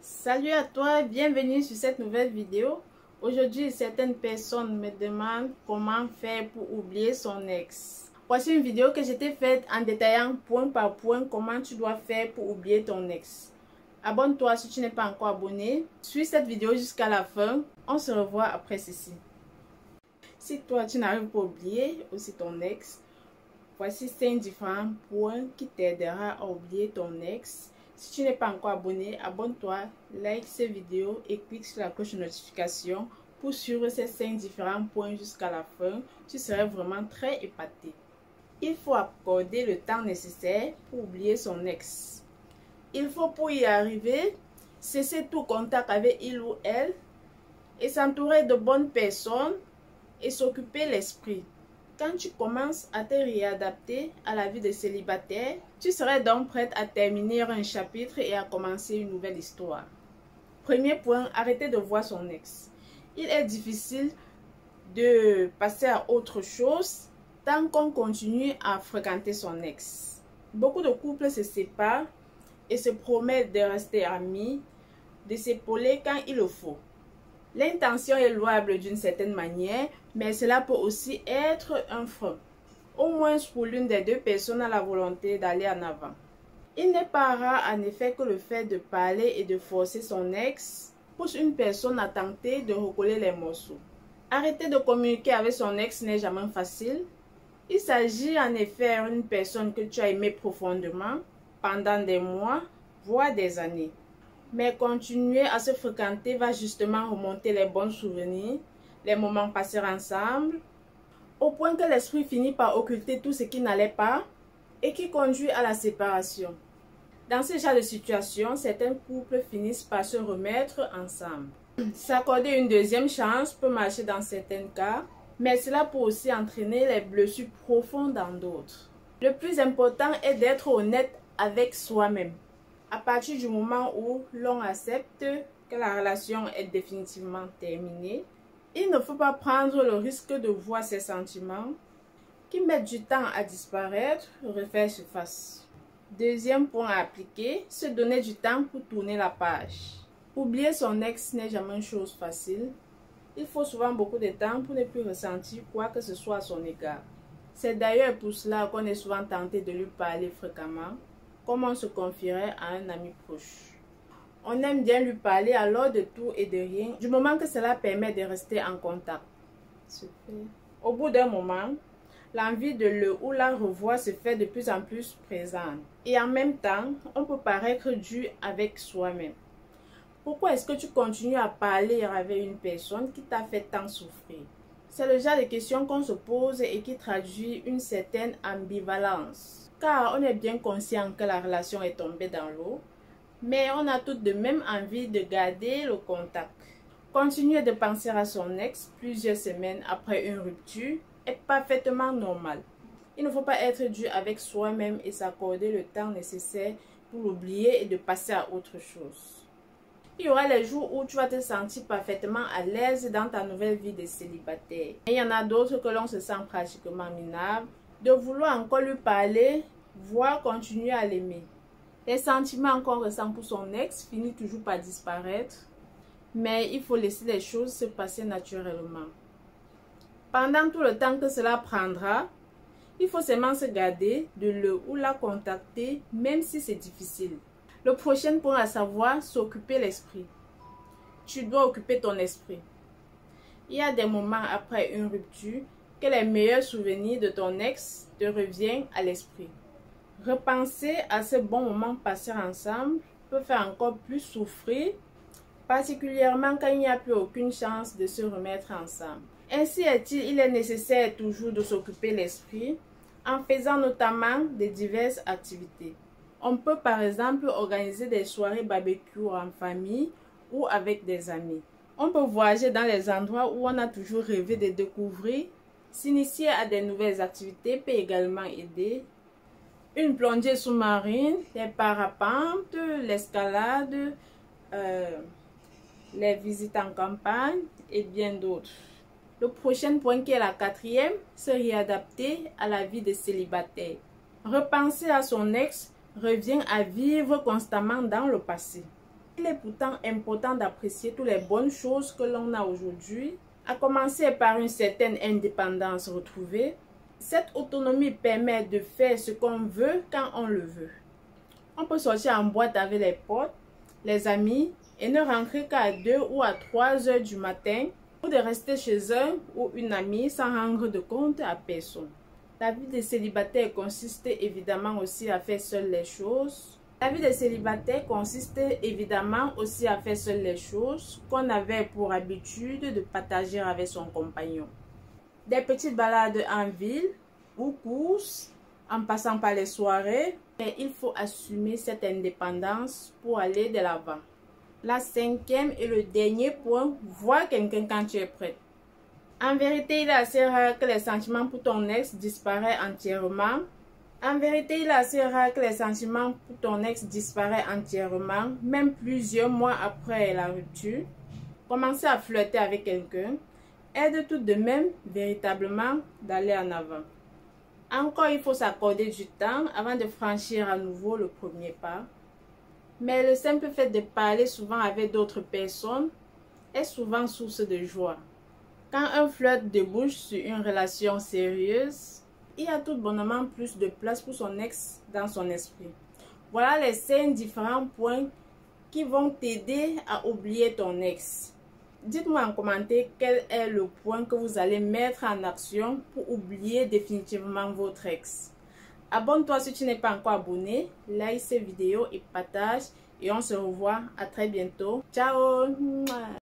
Salut à toi, bienvenue sur cette nouvelle vidéo. Aujourd'hui, certaines personnes me demandent comment faire pour oublier son ex. Voici une vidéo que je t'ai faite en détaillant point par point comment tu dois faire pour oublier ton ex. Abonne-toi si tu n'es pas encore abonné. Suis cette vidéo jusqu'à la fin. On se revoit après ceci. Si toi, tu n'arrives pas à oublier aussi ton ex, voici 5 différents points qui t'aideront à oublier ton ex. Si tu n'es pas encore abonné, abonne-toi, like cette vidéo et clique sur la cloche de notification pour suivre ces 5 différents points jusqu'à la fin. Tu serais vraiment très épaté. Il faut accorder le temps nécessaire pour oublier son ex. Il faut pour y arriver, cesser tout contact avec il ou elle et s'entourer de bonnes personnes et s'occuper l'esprit. Quand tu commences à te réadapter à la vie de célibataire, tu serais donc prête à terminer un chapitre et à commencer une nouvelle histoire. Premier point, arrêter de voir son ex. Il est difficile de passer à autre chose tant qu'on continue à fréquenter son ex. Beaucoup de couples se séparent et se promettent de rester amis, de s'épauler quand il le faut. L'intention est louable d'une certaine manière, mais cela peut aussi être un frein. Au moins pour l'une des deux personnes a la volonté d'aller en avant. Il n'est pas rare en effet que le fait de parler et de forcer son ex pousse une personne à tenter de recoller les morceaux. Arrêter de communiquer avec son ex n'est jamais facile. Il s'agit en effet d'une personne que tu as aimée profondément pendant des mois, voire des années. Mais continuer à se fréquenter va justement remonter les bons souvenirs, les moments passés ensemble, au point que l'esprit finit par occulter tout ce qui n'allait pas et qui conduit à la séparation. Dans ce genre de situation, certains couples finissent par se remettre ensemble. S'accorder une deuxième chance peut marcher dans certains cas, mais cela peut aussi entraîner les blessures profondes dans d'autres. Le plus important est d'être honnête avec soi-même. À partir du moment où l'on accepte que la relation est définitivement terminée, il ne faut pas prendre le risque de voir ses sentiments qui mettent du temps à disparaître, refaire surface. Deuxième point à appliquer, se donner du temps pour tourner la page. Oublier son ex n'est jamais une chose facile. Il faut souvent beaucoup de temps pour ne plus ressentir quoi que ce soit à son égard. C'est d'ailleurs pour cela qu'on est souvent tenté de lui parler fréquemment, comme on se confierait à un ami proche. On aime bien lui parler alors de tout et de rien, du moment que cela permet de rester en contact. Au bout d'un moment, l'envie de le ou la revoir se fait de plus en plus présente. Et en même temps, on peut paraître dur avec soi-même. Pourquoi est-ce que tu continues à parler avec une personne qui t'a fait tant souffrir? C'est le genre de questions qu'on se pose et qui traduit une certaine ambivalence. Car on est bien conscient que la relation est tombée dans l'eau, mais on a tout de même envie de garder le contact. Continuer de penser à son ex plusieurs semaines après une rupture est parfaitement normal. Il ne faut pas être dur avec soi-même et s'accorder le temps nécessaire pour l'oublier et de passer à autre chose. Il y aura les jours où tu vas te sentir parfaitement à l'aise dans ta nouvelle vie de célibataire. Et il y en a d'autres que l'on se sent pratiquement minable de vouloir encore lui parler, voire continuer à l'aimer. Les sentiments qu'on ressent pour son ex finissent toujours par disparaître, mais il faut laisser les choses se passer naturellement. Pendant tout le temps que cela prendra, il faut seulement se garder de le ou la contacter, même si c'est difficile. Le prochain point à savoir, s'occuper l'esprit. Tu dois occuper ton esprit. Il y a des moments après une rupture que les meilleurs souvenirs de ton ex te reviennent à l'esprit. Repenser à ces bons moments passés ensemble peut faire encore plus souffrir, particulièrement quand il n'y a plus aucune chance de se remettre ensemble. Ainsi il est nécessaire toujours de s'occuper l'esprit en faisant notamment de diverses activités. On peut par exemple organiser des soirées barbecue en famille ou avec des amis. On peut voyager dans les endroits où on a toujours rêvé de découvrir. S'initier à des nouvelles activités peut également aider. Une plongée sous-marine, les parapentes, l'escalade, les visites en campagne et bien d'autres. Le prochain point qui est la quatrième, se réadapter à la vie de célibataire. Repenser à son ex revient à vivre constamment dans le passé. Il est pourtant important d'apprécier toutes les bonnes choses que l'on a aujourd'hui, à commencer par une certaine indépendance retrouvée. Cette autonomie permet de faire ce qu'on veut quand on le veut. On peut sortir en boîte avec les potes, les amis et ne rentrer qu'à 2 ou à 3 heures du matin ou de rester chez un ou une amie sans rendre de compte à personne. La vie de célibataire consiste évidemment aussi à faire seul les choses. La vie de célibataire consiste évidemment aussi à faire seul les choses qu'on avait pour habitude de partager avec son compagnon. Des petites balades en ville ou courses, en passant par les soirées, mais il faut assumer cette indépendance pour aller de l'avant. La 5e et le dernier point, voir quelqu'un quand tu es prête. En vérité, il est assez rare que les sentiments pour ton ex disparaissent entièrement. En vérité, il est assez rare que les sentiments pour ton ex disparaissent entièrement, même plusieurs mois après la rupture. Commencer à flirter avec quelqu'un aide tout de même véritablement d'aller en avant. Encore, il faut s'accorder du temps avant de franchir à nouveau le premier pas. Mais le simple fait de parler souvent avec d'autres personnes est souvent source de joie. Quand un flirt débouche sur une relation sérieuse, il y a tout bonnement plus de place pour son ex dans son esprit. Voilà les 5 différents points qui vont t'aider à oublier ton ex. Dites-moi en commentaire quel est le point que vous allez mettre en action pour oublier définitivement votre ex. Abonne-toi si tu n'es pas encore abonné, like cette vidéo et partage. Et on se revoit à très bientôt. Ciao!